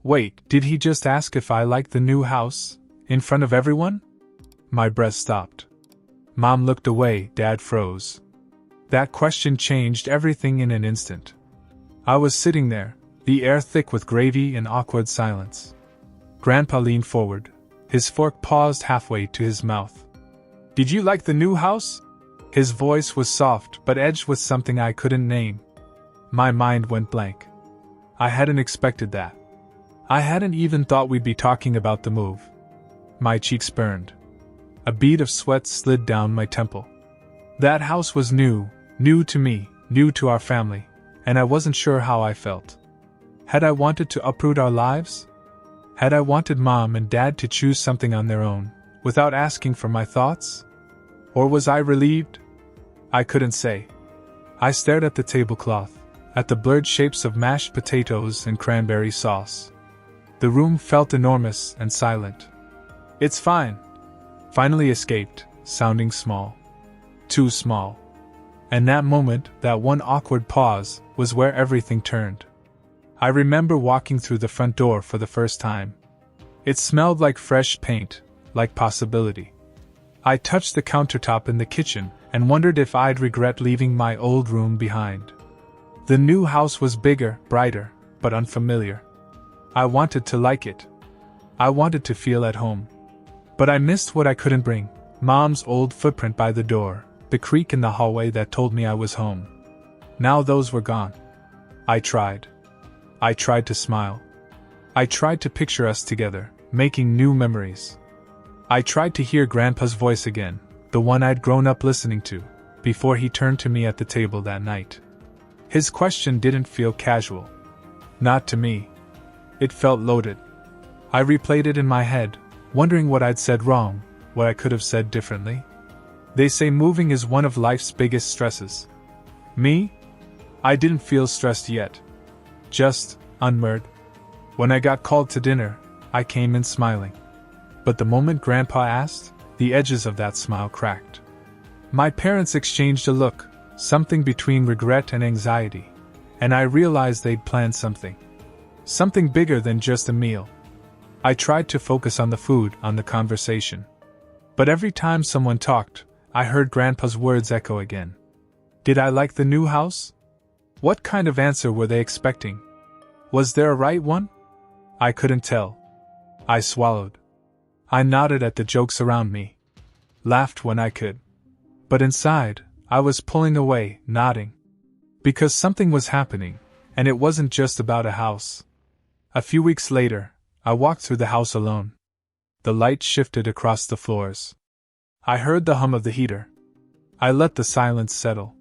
Wait, did he just ask if I liked the new house? In front of everyone? My breath stopped. Mom looked away, Dad froze. That question changed everything in an instant. I was sitting there, the air thick with gravy and awkward silence. Grandpa leaned forward, his fork paused halfway to his mouth. Did you like the new house? His voice was soft but edged with something I couldn't name. My mind went blank. I hadn't expected that. I hadn't even thought we'd be talking about the move. My cheeks burned. A bead of sweat slid down my temple. That house was new to me, new to our family, and I wasn't sure how I felt. Had I wanted to uproot our lives? Had I wanted Mom and Dad to choose something on their own, without asking for my thoughts? Or was I relieved? I couldn't say. I stared at the tablecloth, at the blurred shapes of mashed potatoes and cranberry sauce. The room felt enormous and silent. It's fine, finally escaped, sounding small. Too small. And that moment, that one awkward pause, was where everything turned. I remember walking through the front door for the first time. It smelled like fresh paint, like possibility. I touched the countertop in the kitchen and wondered if I'd regret leaving my old room behind. The new house was bigger, brighter, but unfamiliar. I wanted to like it. I wanted to feel at home. But I missed what I couldn't bring: Mom's old footprint by the door, the creak in the hallway that told me I was home. Now those were gone. I tried to smile. I tried to picture us together, making new memories. I tried to hear Grandpa's voice again, the one I'd grown up listening to, before he turned to me at the table that night. His question didn't feel casual. Not to me. It felt loaded. I replayed it in my head, wondering what I'd said wrong, what I could have said differently. They say moving is one of life's biggest stresses. Me? I didn't feel stressed yet. Just unmoored. When I got called to dinner, I came in smiling. But the moment Grandpa asked, the edges of that smile cracked. My parents exchanged a look, something between regret and anxiety, and I realized they'd planned something. Something bigger than just a meal. I tried to focus on the food, on the conversation. But every time someone talked, I heard Grandpa's words echo again. Did I like the new house? What kind of answer were they expecting? Was there a right one? I couldn't tell. I swallowed. I nodded at the jokes around me. Laughed when I could. But inside, I was pulling away, nodding. Because something was happening, and it wasn't just about a house. A few weeks later, I walked through the house alone. The light shifted across the floors. I heard the hum of the heater. I let the silence settle.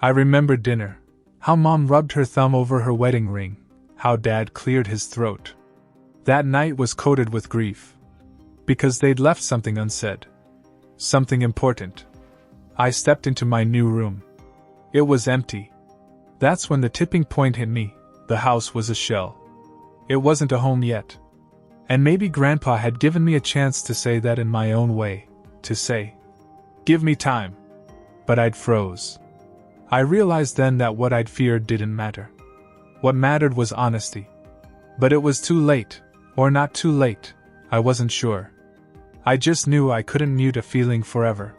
I remembered dinner. How Mom rubbed her thumb over her wedding ring. How Dad cleared his throat. That night was coated with grief. Because they'd left something unsaid. Something important. I stepped into my new room. It was empty. That's when the tipping point hit me. The house was a shell. It wasn't a home yet. And maybe Grandpa had given me a chance to say that in my own way. To say, "Give me time." But I'd froze. I realized then that what I'd feared didn't matter. What mattered was honesty. But it was too late, or not too late, I wasn't sure. I just knew I couldn't mute a feeling forever.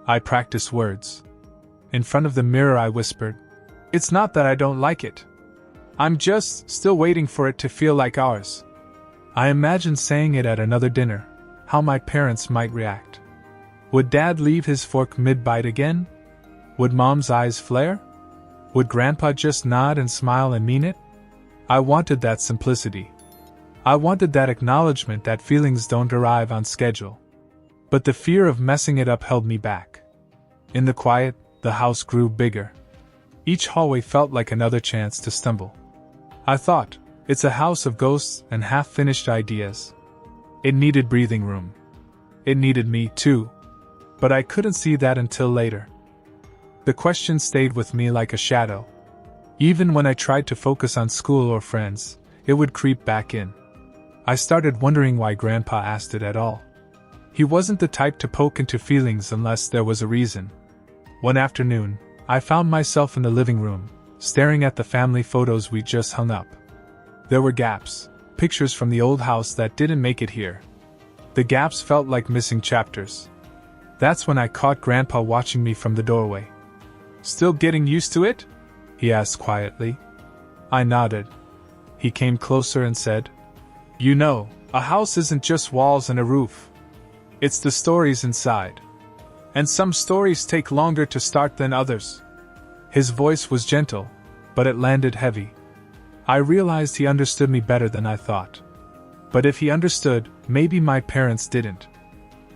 I practiced words. In front of the mirror I whispered, "It's not that I don't like it. I'm just still waiting for it to feel like ours." I imagined saying it at another dinner, how my parents might react. Would Dad leave his fork mid-bite again? Would Mom's eyes flare? Would Grandpa just nod and smile and mean it? I wanted that simplicity. I wanted that acknowledgement that feelings don't arrive on schedule. But the fear of messing it up held me back. In the quiet, the house grew bigger. Each hallway felt like another chance to stumble. I thought, it's a house of ghosts and half-finished ideas. It needed breathing room. It needed me, too. But I couldn't see that until later. The question stayed with me like a shadow. Even when I tried to focus on school or friends, it would creep back in. I started wondering why Grandpa asked it at all. He wasn't the type to poke into feelings unless there was a reason. One afternoon, I found myself in the living room, staring at the family photos we just hung up. There were gaps, pictures from the old house that didn't make it here. The gaps felt like missing chapters. That's when I caught Grandpa watching me from the doorway. "Still getting used to it?" he asked quietly. I nodded. He came closer and said, "You know, a house isn't just walls and a roof. It's the stories inside. And some stories take longer to start than others." His voice was gentle, but it landed heavy. I realized he understood me better than I thought. But if he understood, maybe my parents didn't.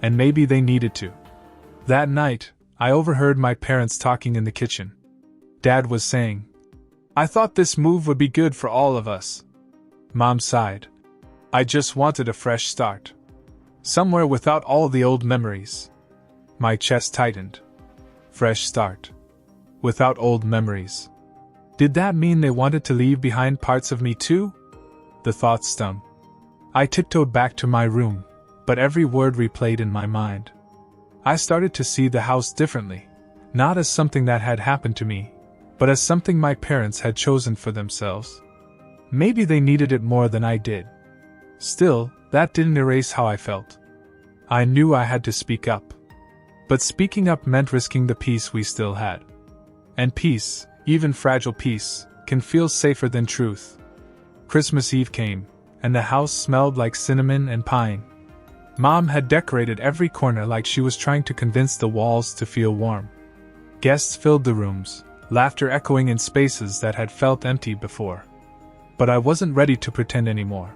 And maybe they needed to. That night, I overheard my parents talking in the kitchen. Dad was saying, "I thought this move would be good for all of us." Mom sighed. "I just wanted a fresh start. Somewhere without all the old memories." My chest tightened. Fresh start. Without old memories. Did that mean they wanted to leave behind parts of me too? The thought stung. I tiptoed back to my room, but every word replayed in my mind. I started to see the house differently, not as something that had happened to me, but as something my parents had chosen for themselves. Maybe they needed it more than I did. Still, that didn't erase how I felt. I knew I had to speak up. But speaking up meant risking the peace we still had. And peace, even fragile peace, can feel safer than truth. Christmas Eve came, and the house smelled like cinnamon and pine. Mom had decorated every corner like she was trying to convince the walls to feel warm. Guests filled the rooms, laughter echoing in spaces that had felt empty before. But I wasn't ready to pretend anymore.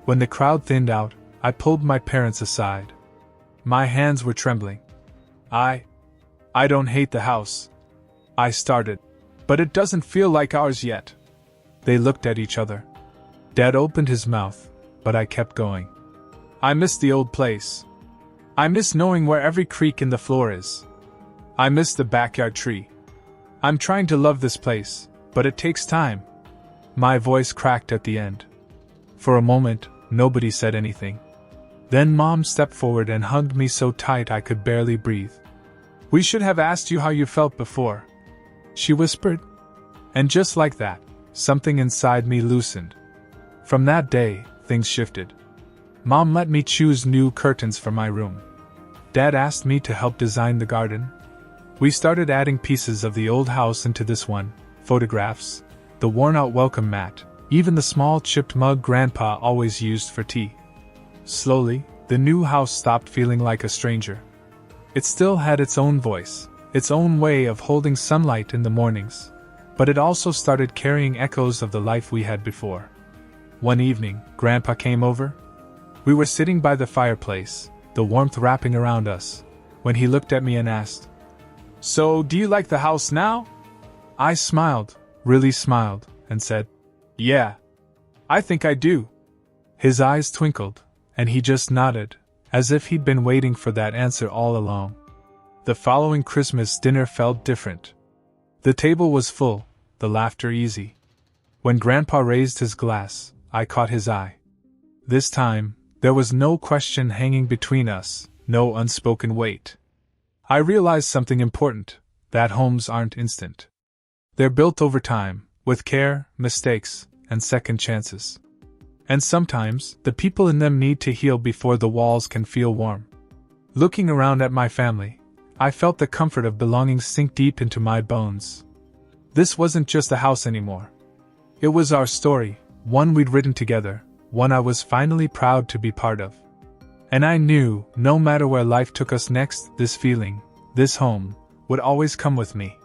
When the crowd thinned out, I pulled my parents aside. My hands were trembling. I don't hate the house," I started. "But it doesn't feel like ours yet." They looked at each other. Dad opened his mouth, but I kept going. "I miss the old place. I miss knowing where every creak in the floor is. I miss the backyard tree. I'm trying to love this place, but it takes time." My voice cracked at the end. For a moment, nobody said anything. Then Mom stepped forward and hugged me so tight I could barely breathe. "We should have asked you how you felt before," she whispered. And just like that, something inside me loosened. From that day, things shifted. Mom let me choose new curtains for my room. Dad asked me to help design the garden. We started adding pieces of the old house into this one: photographs, the worn-out welcome mat, even the small chipped mug Grandpa always used for tea. Slowly, the new house stopped feeling like a stranger. It still had its own voice, its own way of holding sunlight in the mornings, but it also started carrying echoes of the life we had before. One evening, Grandpa came over. We were sitting by the fireplace, the warmth wrapping around us, when he looked at me and asked, "So, do you like the house now?" I smiled, really smiled, and said, "Yeah, I think I do." His eyes twinkled, and he just nodded, as if he'd been waiting for that answer all along. The following Christmas dinner felt different. The table was full, the laughter easy. When Grandpa raised his glass, I caught his eye. This time, there was no question hanging between us, no unspoken weight. I realized something important, that homes aren't instant. They're built over time, with care, mistakes, and second chances. And sometimes, the people in them need to heal before the walls can feel warm. Looking around at my family, I felt the comfort of belonging sink deep into my bones. This wasn't just a house anymore. It was our story, one we'd written together, one I was finally proud to be part of. And I knew, no matter where life took us next, this feeling, this home, would always come with me.